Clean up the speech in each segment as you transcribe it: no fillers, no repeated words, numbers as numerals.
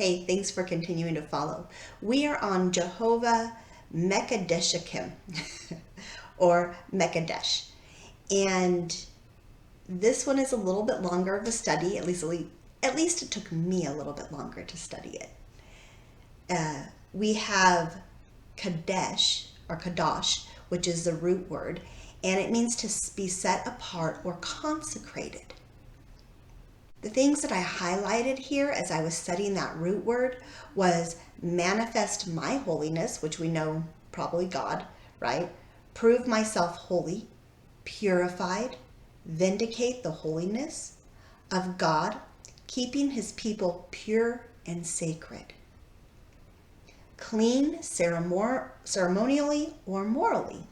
Hey, thanks for continuing to follow. We are on Jehovah Makaddishkem or Mekadesh. And this one is a little bit longer of a study, at least it took me a little bit longer to study it. We have Kadesh or Kadosh, which is the root word, and it means to be set apart or consecrated. The things that I highlighted here as I was studying that root word was manifest my holiness, which we know probably God, right? Prove myself holy, purified, vindicate the holiness of God, keeping his people pure and sacred. Clean ceremonially or morally.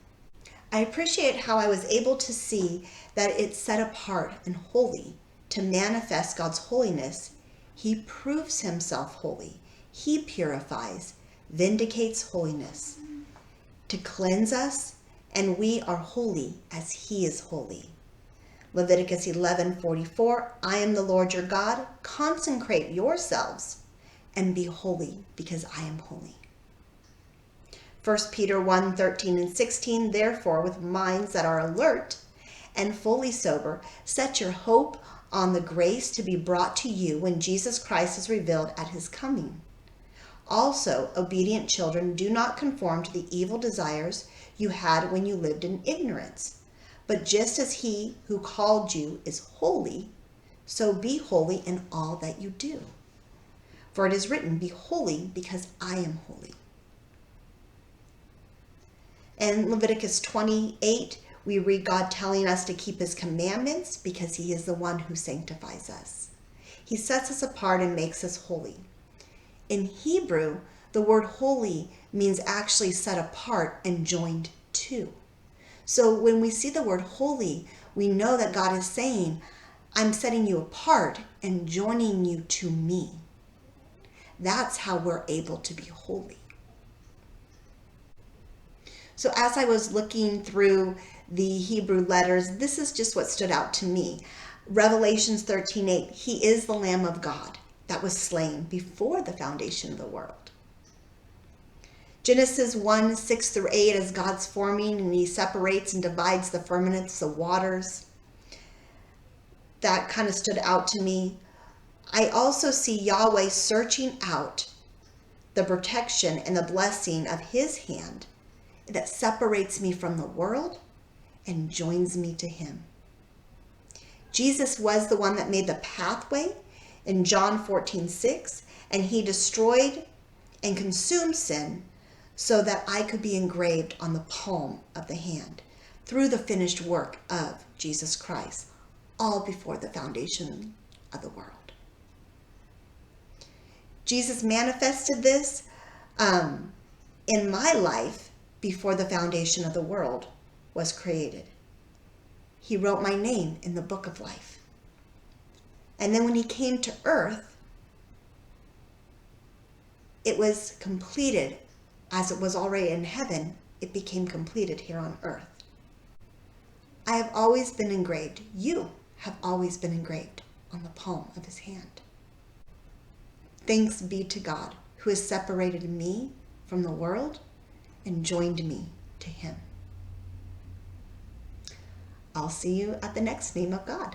I appreciate how I was able to see that it's set apart and holy. To manifest God's holiness, he proves himself holy. He purifies, vindicates holiness. To cleanse us, and we are holy as he is holy. Leviticus 11:44, I am the Lord your God. Consecrate yourselves and be holy because I am holy. 1 Peter 1:13 and 16, therefore, with minds that are alert and fully sober, set your hope on the grace to be brought to you when Jesus Christ is revealed at his coming. Also, obedient children, do not conform to the evil desires you had when you lived in ignorance. But just as he who called you is holy, so be holy in all that you do. For it is written, be holy because I am holy. In Leviticus 28, we read God telling us to keep his commandments because he is the one who sanctifies us. He sets us apart and makes us holy. In Hebrew, the word holy means actually set apart and joined to. So when we see the word holy, we know that God is saying, I'm setting you apart and joining you to me. That's how we're able to be holy. So as I was looking through the Hebrew letters, this is just what stood out to me. Revelations 13:8, he is the Lamb of God that was slain before the foundation of the world. Genesis 1:6 through 8, as God's forming and he separates and divides the firmaments, the waters. That kind of stood out to me. I also see Yahweh searching out the protection and the blessing of his hand that separates me from the world and joins me to him. Jesus was the one that made the pathway in John 14:6, and he destroyed and consumed sin so that I could be engraved on the palm of the hand through the finished work of Jesus Christ, all before the foundation of the world. Jesus manifested this in my life before the foundation of the world was created. He wrote my name in the book of life. And then when he came to earth, it was completed as it was already in heaven. It became completed here on earth. I have always been engraved. You have always been engraved on the palm of his hand. Thanks be to God who has separated me from the world and joined me to him. I'll see you at the next name of God.